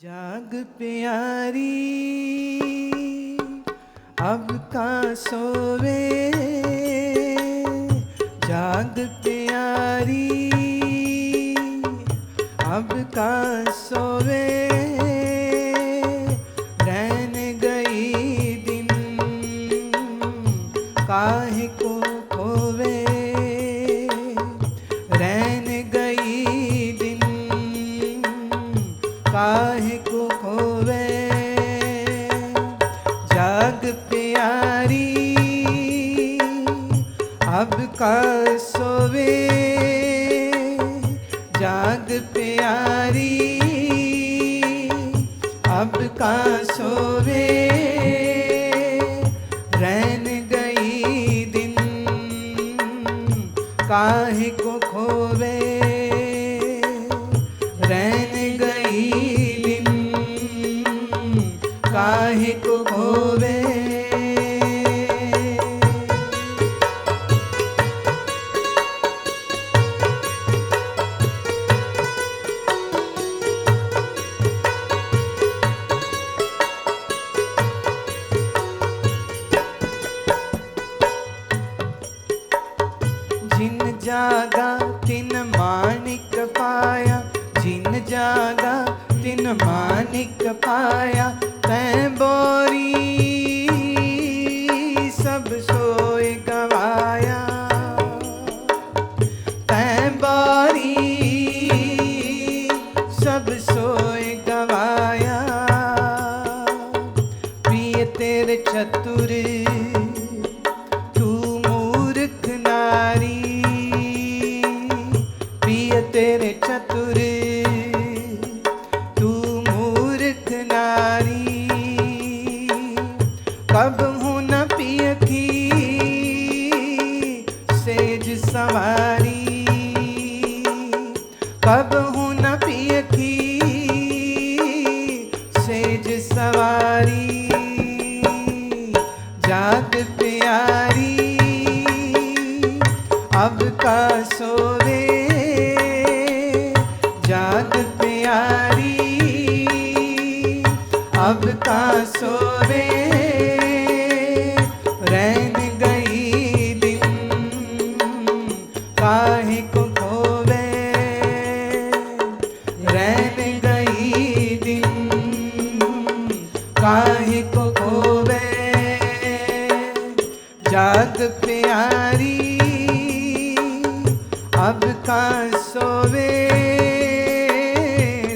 जाग प्यारी अब का सोवे, जाग प्यारी अब का सोवे, रैन गई दिन काहे को खोवे, रैन गई दिन काहे को खोवे। जाग प्यारी अब का सोवे, जाग प्यारी अब का सोवे, रैन गई दिन काहे को खोवे, रैन गई दिन काहे को खोवे। जिन जागा तिन मानिक पाया, जिन जागा तिन मानिक पाया, तैं बोरी सब सोए गवाया, तैं बोरी सब सोए गवाया। प्रिय तेरे चतुर तू मूर्ख नारी, प्रिय तेरे चतुर तू मूर्ख नारी। कब हूँ न पिय की सेज सवारी, कब हूँ न पिय की सेज सवारी। जाग प्यारी अब का सोवे, जाग प्यारी अब का सोवे, रैन गई दिन काहे को खोवे, रैन गई दिन काहे को खोवे। जाग प्यारी अब का सोवे,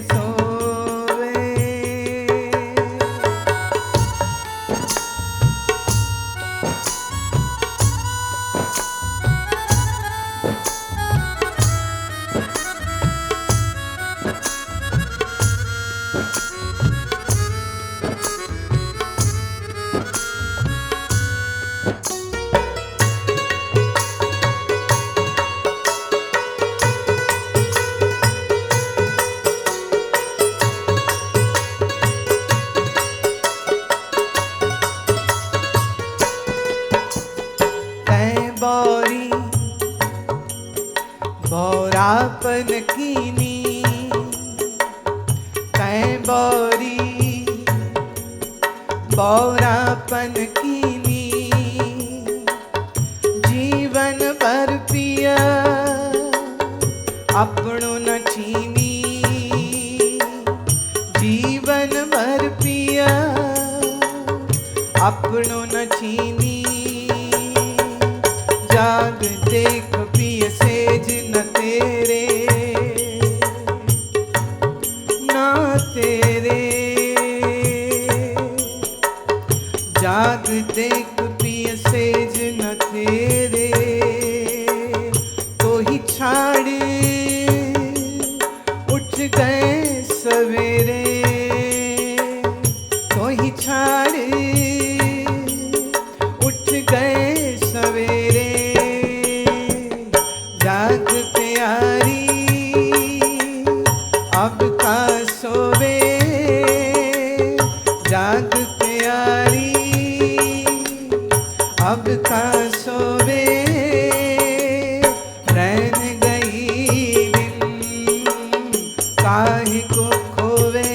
सोवे। बोरी बोरापन कीनी, तैं बोरी बोरापन कीनी। जीवन भर पिया अपनो न छीनी, जीवन भर पिया अपनो न छीनी। जाग देख पिय सेज न तेरे, ना तेरे। जाग देख पिय सेज न तेरे, तो ही छाड़ उठ गए सवेरे, तो ही छाड़ उठ गए सवेरे। जाग प्यारी अब का सोवे, जाग प्यारी अब का सोवे, रैन गई दिन काहे को खोवे।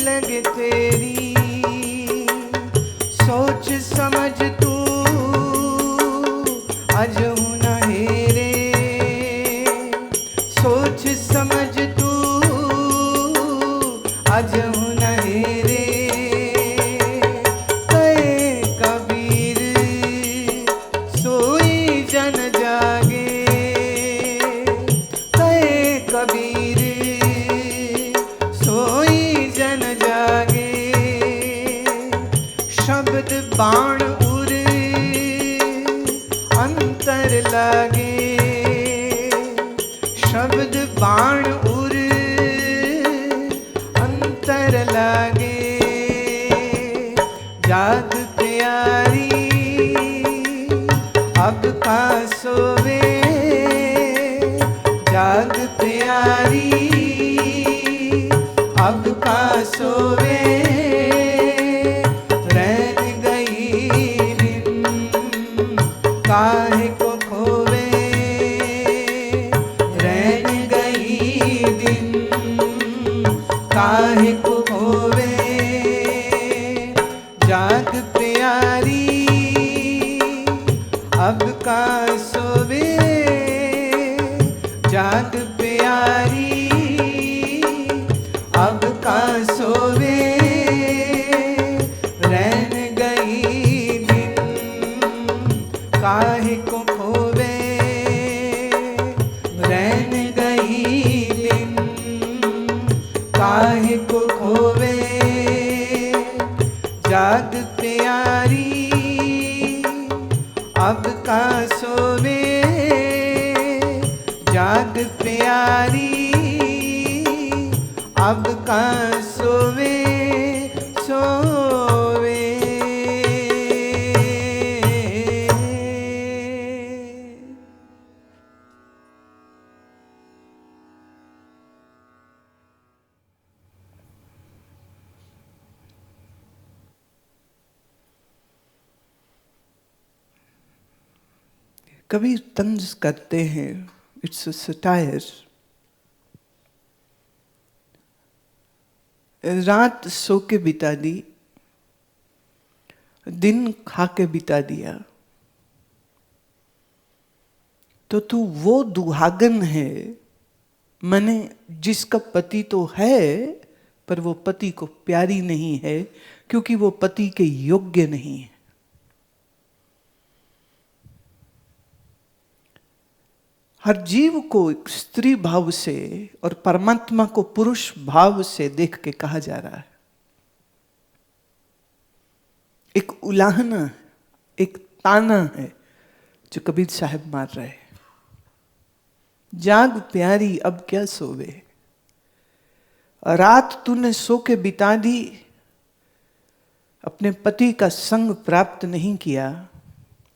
लगे तेरी, सोच समझ तू अजहू न हेरे, सोच समझ तू अजहू न हेरे। कहे कबीर सोई जन जागे, कहे कबीर सोई जन जागे। शब्द बाण उर अंतर लागे, शब्द बाण उर अंतर लागे। जाग प्यारी अब का सोवे, जाग प्यारी अब का सोवे। रैन गई दिन काहे को खोवे, रैन गई दिन काहे को खोवे। जाग प्यारी अब का सोवे, जाग प्यारी अब का सोवे। रैन गई दिन काहे को खोवे, रैन गई दिन काहे को खोवे। जाग प्यारी अब का सोवे, जाग प्यारी अब का सोवे, सोवे। कबीर तंज करते हैं, इट्स अ सटायर। रात सो के बिता दी, दिन खा के बिता दिया, तो तू वो दुहागन है, माने जिसका पति तो है पर वो पति को प्यारी नहीं है, क्योंकि वो पति के योग्य नहीं है। हर जीव को एक स्त्री भाव से और परमात्मा को पुरुष भाव से देख के कहा जा रहा है। एक उलाहना है, एक ताना है जो कबीर साहब मार रहे हैं। जाग प्यारी अब क्या सोवे, रात तूने सो के बिता दी, अपने पति का संग प्राप्त नहीं किया,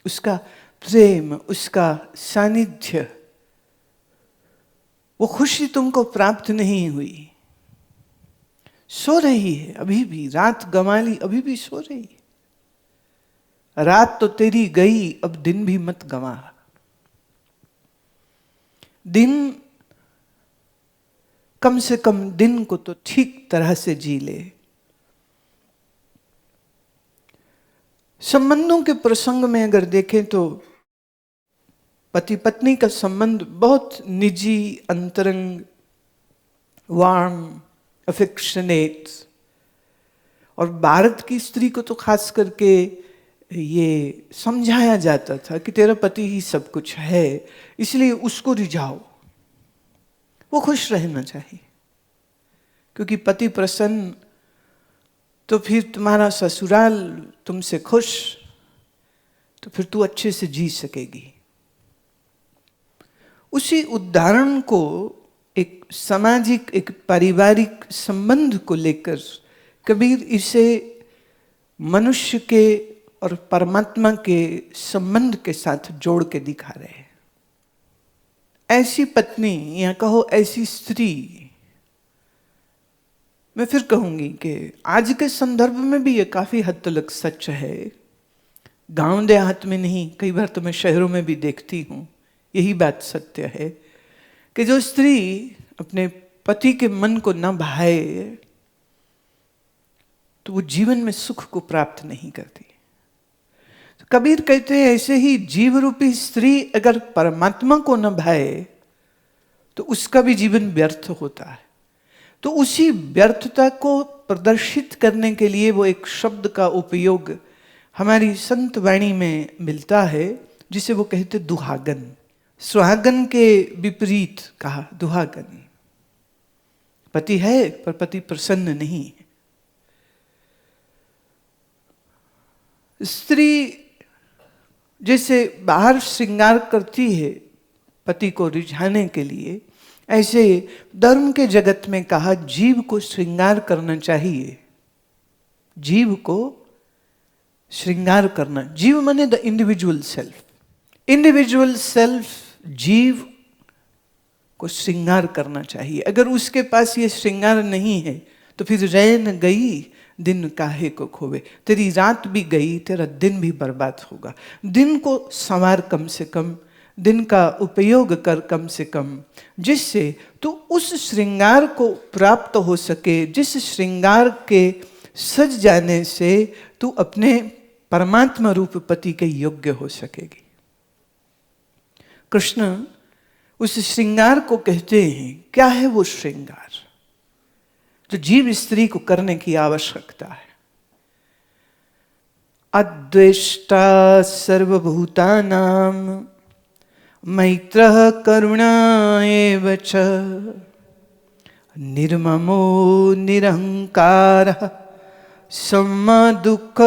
उसका प्रेम, उसका सानिध्य, वो खुशी तुमको प्राप्त नहीं हुई। सो रही है अभी भी, रात गंवा ली अभी भी सो रही है। रात तो तेरी गई, अब दिन भी मत गंवा। दिन, कम से कम दिन को तो ठीक तरह से जी ले। संबंधों के प्रसंग में अगर देखें तो पति पत्नी का संबंध बहुत निजी, अंतरंग, वार्म, अफेक्शनेट, और भारत की स्त्री को तो खास करके ये समझाया जाता था कि तेरा पति ही सब कुछ है, इसलिए उसको रिझाओ, वो खुश रहना चाहिए, क्योंकि पति प्रसन्न तो फिर तुम्हारा ससुराल तुमसे खुश, तो फिर तू अच्छे से जी सकेगी। उसी उदाहरण को एक सामाजिक, एक पारिवारिक संबंध को लेकर कबीर इसे मनुष्य के और परमात्मा के संबंध के साथ जोड़ के दिखा रहे हैं। ऐसी पत्नी या कहो ऐसी स्त्री, मैं फिर कहूंगी कि आज के संदर्भ में भी ये काफी हद तक सच है। गांव देहात में नहीं, कई बार तो मैं शहरों में भी देखती हूँ, यही बात सत्य है कि जो स्त्री अपने पति के मन को न भाए, तो वो जीवन में सुख को प्राप्त नहीं करती। तो कबीर कहते हैं ऐसे ही जीव रूपी स्त्री अगर परमात्मा को न भाए तो उसका भी जीवन व्यर्थ होता है। तो उसी व्यर्थता को प्रदर्शित करने के लिए वो एक शब्द का उपयोग हमारी संत वाणी में मिलता है, जिसे वो कहते दुहागन। सुहागन के विपरीत कहा दुहागन। पति है पर पति प्रसन्न नहीं है। स्त्री जैसे बाहर श्रृंगार करती है पति को रिझाने के लिए, ऐसे धर्म के जगत में कहा जीव को श्रृंगार करना चाहिए। जीव को श्रृंगार करना, जीव माने the individual self. Individual self जीव को श्रृंगार करना चाहिए। अगर उसके पास ये श्रृंगार नहीं है तो फिर रैन गई दिन काहे को खोवे, तेरी रात भी गई, तेरा दिन भी बर्बाद होगा। दिन को संवार कम से कम, दिन का उपयोग कर कम से कम, जिससे तो उस श्रृंगार को प्राप्त हो सके, जिस श्रृंगार के सज जाने से तू अपने परमात्मा रूप पति के योग्य हो सकेगी। कृष्ण उस श्रृंगार को कहते हैं। क्या है वो श्रृंगार जो जीव स्त्री को करने की आवश्यकता है? अद्वेष्टा सर्वभूतानां मैत्रः करुणा एव च निर्ममो निरहंकारः सम्मा दुःख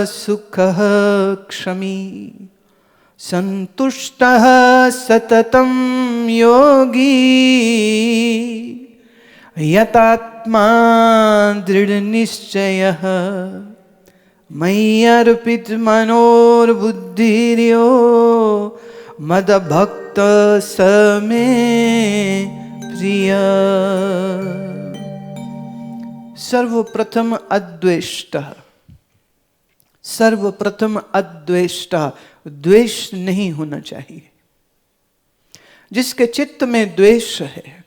सुखः क्षमी संतुष्टः सततं योगी यतात्मा दृढ़निश्चयः मयि अर्पित मनोर्बुद्धिर्यो मदभक्त स मे प्रिय। सर्वप्रथम अद्वेष्टः, सर्वप्रथम अद्वेष्टः, द्वेष नहीं होना चाहिए। जिसके चित्त में द्वेष है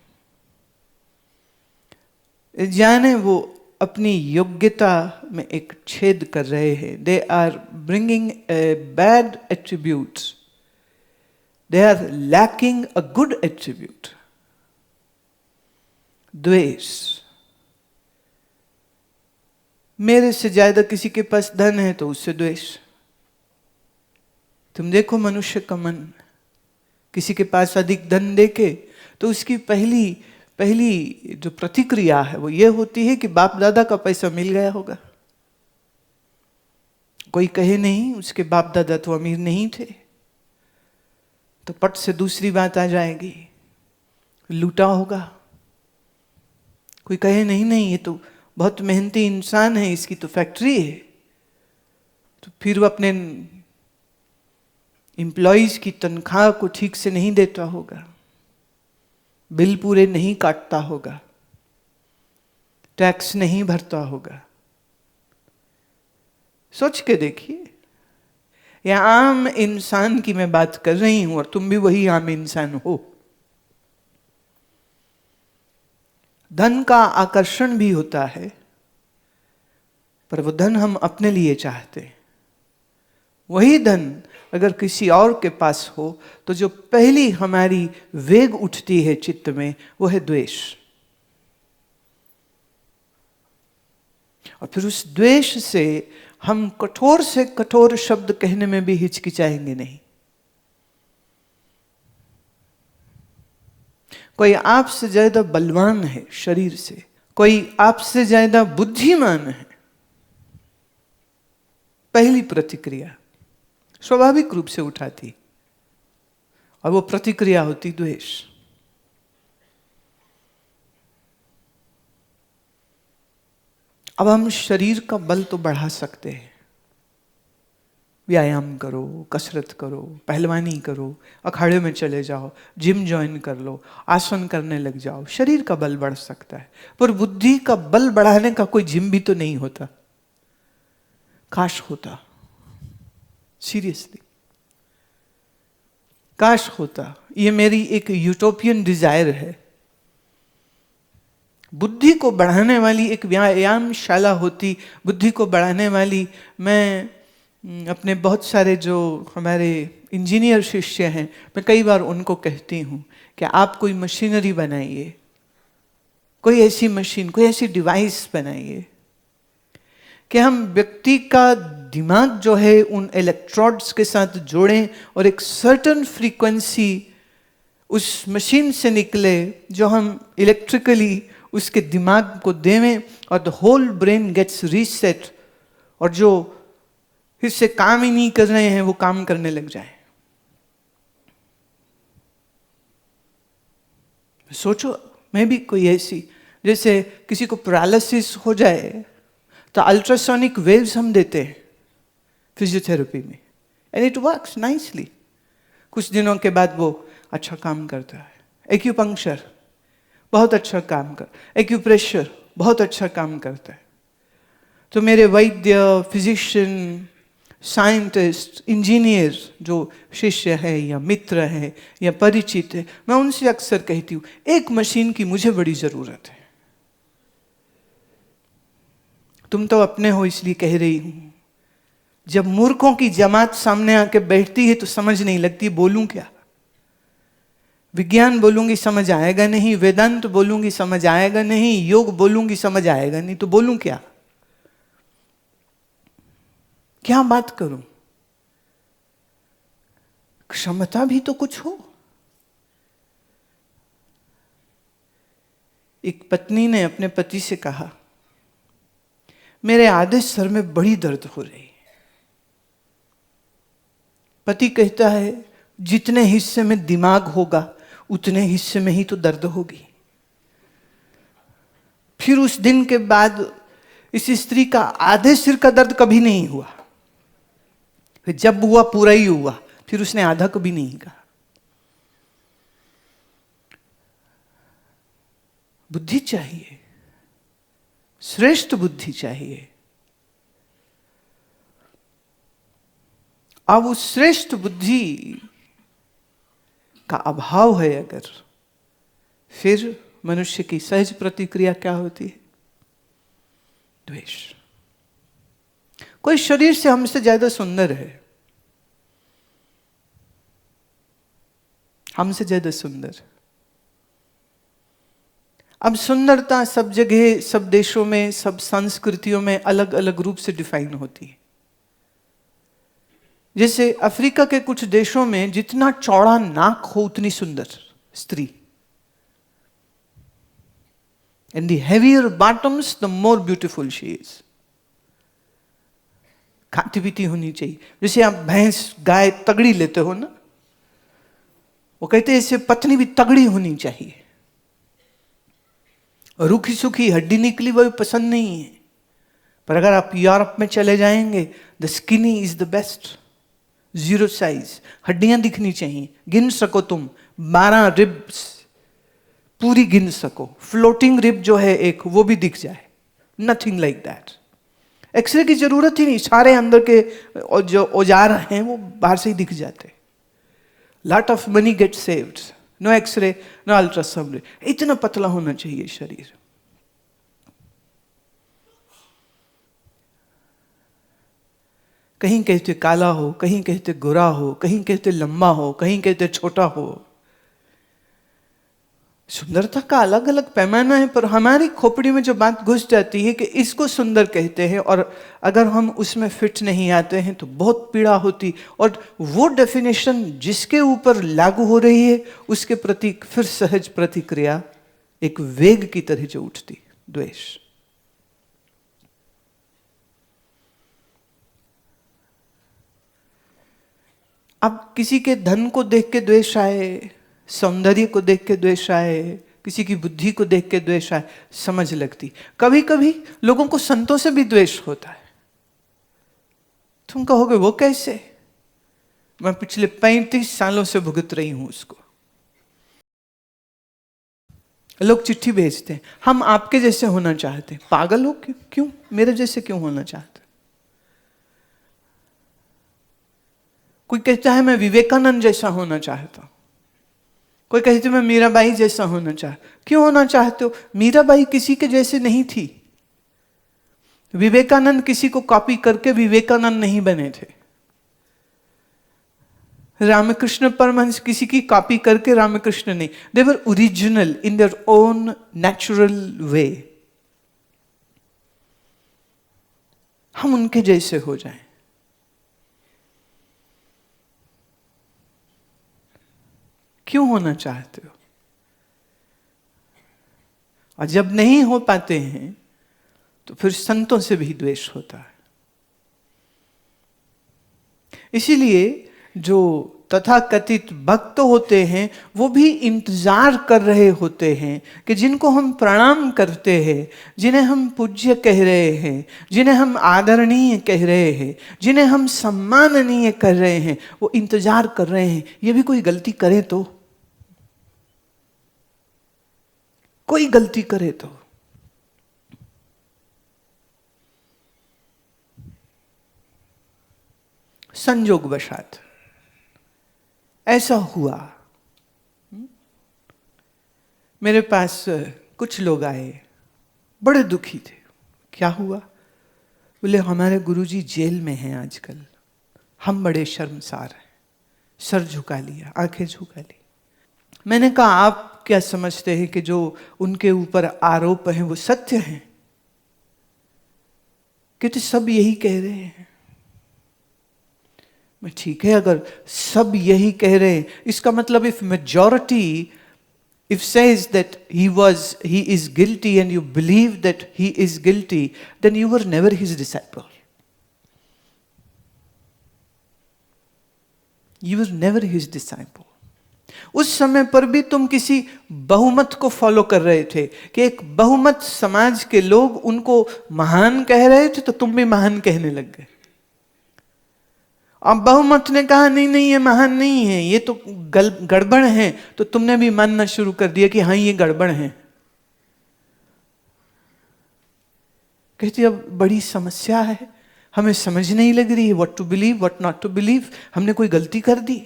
जाने वो अपनी योग्यता में एक छेद कर रहे हैं। They are bringing a bad attribute, they are lacking a good attribute. द्वेष, मेरे से ज्यादा किसी के पास धन है तो उससे द्वेष। तुम देखो मनुष्य का मन, किसी के पास अधिक धन देके तो उसकी पहली जो प्रतिक्रिया है वो ये होती है कि बाप दादा का पैसा मिल गया होगा। कोई कहे नहीं उसके बाप दादा तो अमीर नहीं थे, तो पट से दूसरी बात आ जाएगी, लूटा होगा। कोई कहे नहीं ये तो बहुत मेहनती इंसान है, इसकी तो फैक्ट्री है, तो फिर वो अपने एम्प्लॉइज की तनख्वाह को ठीक से नहीं देता होगा, बिल पूरे नहीं काटता होगा, टैक्स नहीं भरता होगा। सोच के देखिए, यह आम इंसान की मैं बात कर रही हूं और तुम भी वही आम इंसान हो। धन का आकर्षण भी होता है, पर वो धन हम अपने लिए चाहते हैं। वही धन अगर किसी और के पास हो तो जो पहली हमारी वेग उठती है चित्त में वो है द्वेष। और फिर उस द्वेष से हम कठोर से कठोर शब्द कहने में भी हिचकिचाएंगे नहीं। कोई आपसे ज्यादा बलवान है शरीर से, कोई आपसे ज्यादा बुद्धिमान है, पहली प्रतिक्रिया स्वाभाविक रूप से उठाती और वो प्रतिक्रिया होती द्वेष। अब हम शरीर का बल तो बढ़ा सकते हैं, व्यायाम करो, कसरत करो, पहलवानी करो, अखाड़े में चले जाओ, जिम ज्वाइन कर लो, आसन करने लग जाओ, शरीर का बल बढ़ सकता है। पर बुद्धि का बल बढ़ाने का कोई जिम भी तो नहीं होता। काश होता, सीरियसली काश होता। ये मेरी एक यूटोपियन डिजायर है। बुद्धि को बढ़ाने वाली एक व्यायामशाला होती, बुद्धि को बढ़ाने वाली। मैं अपने बहुत सारे जो हमारे इंजीनियर शिष्य हैं, मैं कई बार उनको कहती हूँ कि आप कोई मशीनरी बनाइए, कोई ऐसी मशीन, कोई ऐसी डिवाइस बनाइए कि हम व्यक्ति का दिमाग जो है उन इलेक्ट्रोड्स के साथ जोड़ें और एक सर्टेन फ्रीक्वेंसी उस मशीन से निकले जो हम इलेक्ट्रिकली उसके दिमाग को देवें और the whole brain gets reset, और जो हिस्से काम ही नहीं कर रहे हैं वो काम करने लग जाए। सोचो, मैं भी कोई ऐसी, जैसे किसी को पैरालिसिस हो जाए तो अल्ट्रासोनिक वेव्स हम देते हैं फिजियोथेरेपी में, एंड इट वर्क्स नाइसली। कुछ दिनों के बाद वो अच्छा काम करता है। एक्यूपंक्चर बहुत अच्छा काम कर, एक्यूप्रेशर बहुत अच्छा काम करता है। तो मेरे वैद्य, फिजिशियन, साइंटिस्ट, इंजीनियर जो शिष्य है या मित्र है या परिचित है, मैं उनसे अक्सर कहती हूँ एक मशीन की मुझे बड़ी जरूरत है। तुम तो अपने हो इसलिए कह रही हूं। जब मूर्खों की जमात सामने आके बैठती है तो समझ नहीं लगती बोलूं क्या। विज्ञान बोलूंगी समझ आएगा नहीं, वेदांत बोलूंगी समझ आएगा नहीं, योग बोलूंगी समझ आएगा नहीं, तो बोलूं क्या, क्या बात करूं। क्षमता भी तो कुछ हो। एक पत्नी ने अपने पति से कहा, मेरे आधे सर में बड़ी दर्द हो रही है। पति कहता है, जितने हिस्से में दिमाग होगा उतने हिस्से में ही तो दर्द होगी। फिर उस दिन के बाद इस स्त्री का आधे सिर का दर्द कभी नहीं हुआ। फिर जब हुआ पूरा ही हुआ, फिर उसने आधा कभी नहीं कहा। बुद्धि चाहिए, श्रेष्ठ बुद्धि चाहिए। अब उस श्रेष्ठ बुद्धि का अभाव है अगर, फिर मनुष्य की सहज प्रतिक्रिया क्या होती है? द्वेष। कोई शरीर से हमसे ज्यादा सुंदर है, हमसे ज्यादा सुंदर। अब सुंदरता सब जगह, सब देशों में, सब संस्कृतियों में अलग अलग रूप से डिफाइन होती है। जैसे अफ्रीका के कुछ देशों में जितना चौड़ा नाक हो उतनी सुंदर स्त्री, and the heavier bottoms the more beautiful she is. खाती पीती होनी चाहिए। जैसे आप भैंस गाय तगड़ी लेते हो ना, वो कहते हैं इससे पत्नी भी तगड़ी होनी चाहिए। रूखी सूखी हड्डी निकली वो पसंद नहीं है। पर अगर आप यूरोप में चले जाएंगे, the skinny is the best. 0 size, हड्डियां दिखनी चाहिए, गिन सको तुम 12 रिब्स पूरी गिन सको। फ्लोटिंग रिब जो है एक, वो भी दिख जाए। Nothing like that. एक्सरे की जरूरत ही नहीं, सारे अंदर के जो औजार हैं वो बाहर से ही दिख जाते। Lot of money get saved, no X-ray, no ultrasound. इतना पतला होना चाहिए शरीर। कहीं कहते काला हो, कहीं कहते गोरा हो, कहीं कहते लंबा हो, कहीं कहते छोटा हो। सुंदरता का अलग अलग पैमाना है, पर हमारी खोपड़ी में जो बात घुस जाती है कि इसको सुंदर कहते हैं, और अगर हम उसमें फिट नहीं आते हैं तो बहुत पीड़ा होती। और वो डेफिनेशन जिसके ऊपर लागू हो रही है उसके प्रति फिर सहज प्रतिक्रिया एक वेग की तरह जो उठती, द्वेष। अब किसी के धन को देख के द्वेष आए, सौंदर्य को देख के द्वेष आए, किसी की बुद्धि को देख के द्वेष आए, समझ लगती। कभी कभी लोगों को संतों से भी द्वेष होता है। तुम कहोगे वो कैसे? मैं पिछले 35 सालों से भुगत रही हूं उसको। लोग चिट्ठी भेजते हैं, हम आपके जैसे होना चाहते हैं। पागल हो? क्यों मेरे जैसे क्यों होना चाहते? कोई कहता है मैं विवेकानंद जैसा होना चाहता हूं। कोई कहते मैं मीराबाई जैसा होना क्यों होना चाहते हो? मीराबाई किसी के जैसे नहीं थी। विवेकानंद किसी को कॉपी करके विवेकानंद नहीं बने थे। रामकृष्ण परमहंस किसी की कॉपी करके रामकृष्ण नहीं। They were original in their own natural way. हम उनके जैसे हो जाएं। क्यों होना चाहते हो? और जब नहीं हो पाते हैं तो फिर संतों से भी द्वेष होता है। इसीलिए जो तथाकथित भक्त होते हैं वो भी इंतजार कर रहे होते हैं कि जिनको हम प्रणाम करते हैं, जिन्हें हम पूज्य कह रहे हैं, जिन्हें हम आदरणीय कह रहे हैं, जिन्हें हम सम्माननीय कर रहे हैं, वो इंतजार कर रहे हैं ये भी कोई गलती करे तो, कोई गलती करे तो। संजोगवशात ऐसा हुआ। मेरे पास कुछ लोग आए, बड़े दुखी थे। क्या हुआ? बोले हमारे गुरुजी जेल में हैं आजकल, हम बड़े शर्मसार हैं। सर झुका लिया, आंखें झुका ली। मैंने कहा आप क्या समझते हैं कि जो उनके ऊपर आरोप हैं वो सत्य हैं? कहते सब यही कह रहे हैं। मैं ठीक है, अगर सब यही कह रहे हैं, इसका मतलब if majority if says that he is guilty and you believe that he is guilty, then you were never his disciple. You were never his disciple. उस समय पर भी तुम किसी बहुमत को फॉलो कर रहे थे कि एक बहुमत समाज के लोग उनको महान कह रहे थे तो तुम भी महान कहने लग गए। अब बहुमत ने कहा नहीं नहीं ये महान नहीं है, ये तो गड़बड़ है, तो तुमने भी मानना शुरू कर दिया कि हाँ ये गड़बड़ है। कहती अब बड़ी समस्या है, हमें समझ नहीं लग रही है what to believe what not to believe. हमने कोई गलती कर दी?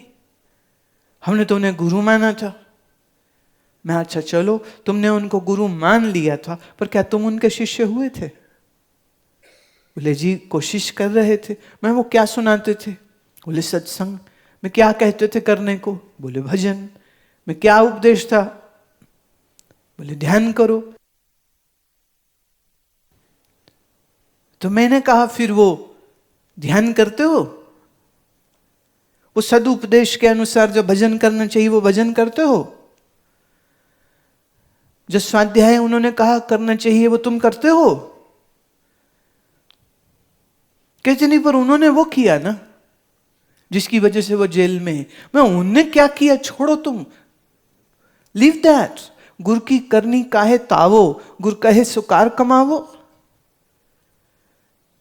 हमने तो उन्हें गुरु माना था। मैं अच्छा चलो तुमने उनको गुरु मान लिया था, पर क्या तुम उनके शिष्य हुए थे? बोले जी कोशिश कर रहे थे। मैं वो क्या सुनाते थे? बोले सत्संग। में क्या कहते थे करने को? बोले भजन। में क्या उपदेश था? बोले ध्यान करो। तो मैंने कहा फिर वो ध्यान करते हो? वो सदुपदेश के अनुसार जो भजन करना चाहिए वो भजन करते हो? जो स्वाध्याय उन्होंने कहा करना चाहिए वो तुम करते हो? कहते नहीं पर उन्होंने वो किया ना जिसकी वजह से वो जेल में है। मैं उन्होंने क्या किया छोड़ो तुम, लीव दैट। गुरु की करनी काहे तावो, गुरु कहे सुकार कमावो।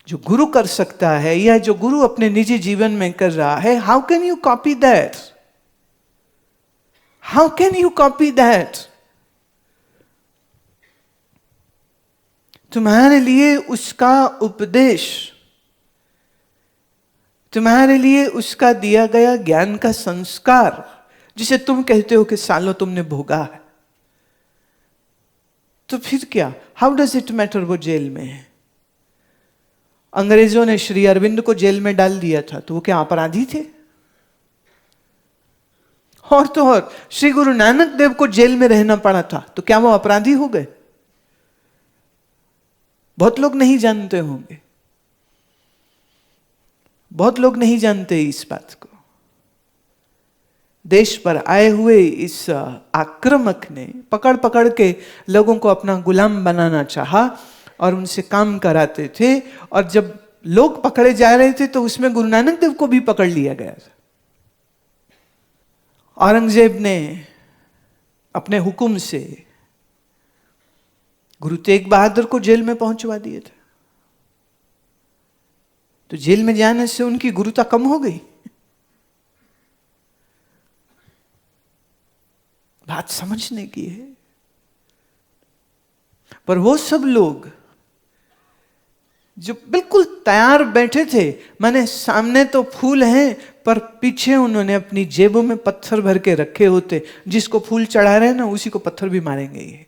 जो गुरु कर सकता है या जो गुरु अपने निजी जीवन में कर रहा है, how can you copy that? How can you copy that? तुम्हारे लिए उसका उपदेश, तुम्हारे लिए उसका दिया गया ज्ञान का संस्कार, जिसे तुम कहते हो कि सालों तुमने भोगा है, तो फिर क्या? हाउ डज इट मैटर वो जेल में है? अंग्रेजों ने श्री अरविंद को जेल में डाल दिया था तो वो क्या अपराधी थे? और तो और श्री गुरु नानक देव को जेल में रहना पड़ा था तो क्या वो अपराधी हो गए? बहुत लोग नहीं जानते होंगे, बहुत लोग नहीं जानते इस बात को। देश पर आए हुए इस आक्रामक ने पकड़ पकड़ के लोगों को अपना गुलाम बनाना चाहा और उनसे काम कराते थे, और जब लोग पकड़े जा रहे थे तो उसमें गुरु नानक देव को भी पकड़ लिया गया था। औरंगजेब ने अपने हुक्म से गुरु तेग बहादुर को जेल में पहुंचवा दिया था। तो जेल में जाने से उनकी गुरुता कम हो गई? बात समझने की है। पर वो सब लोग जो बिल्कुल तैयार बैठे थे, माने सामने तो फूल हैं पर पीछे उन्होंने अपनी जेबों में पत्थर भर के रखे होते, जिसको फूल चढ़ा रहे हैं ना उसी को पत्थर भी मारेंगे ये।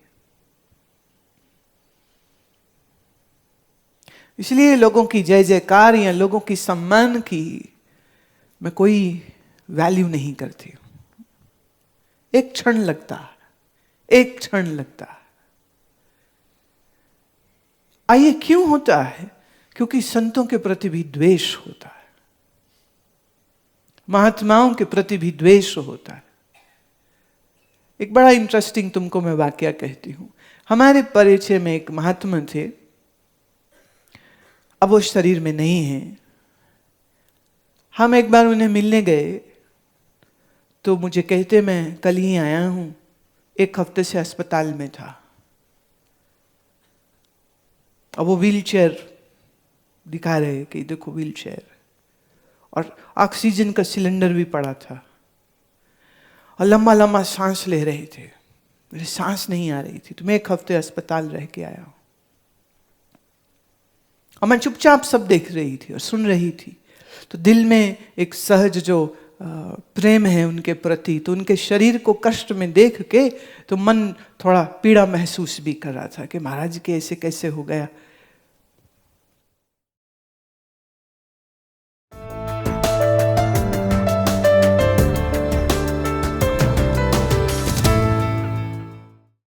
इसलिए लोगों की जय जयकार या लोगों की सम्मान की मैं कोई वैल्यू नहीं करती हूं। एक क्षण लगता है, एक क्षण लगता है। आइए क्यों होता है? क्योंकि संतों के प्रति भी द्वेष होता है, महात्माओं के प्रति भी द्वेष होता है। एक बड़ा इंटरेस्टिंग तुमको मैं वाकया कहती हूं। हमारे परिचय में एक महात्मा थे, अब वो शरीर में नहीं है। हम एक बार उन्हें मिलने गए तो मुझे कहते मैं कल ही आया हूं, एक हफ्ते से अस्पताल में था। अब वो व्हीलचेयर दिखा रहे कि देखो व्हीलचेयर, और ऑक्सीजन का सिलेंडर भी पड़ा था, और लंबा लंबा सांस ले रहे थे। मेरी सांस नहीं आ रही थी, तो मैं एक हफ्ते अस्पताल रह के आया हूं। और मैं चुपचाप सब देख रही थी और सुन रही थी। तो दिल में एक सहज जो प्रेम है उनके प्रति, तो उनके शरीर को कष्ट में देख के तो मन थोड़ा पीड़ा महसूस भी कर रहा था कि महाराज के ऐसे कैसे हो गया।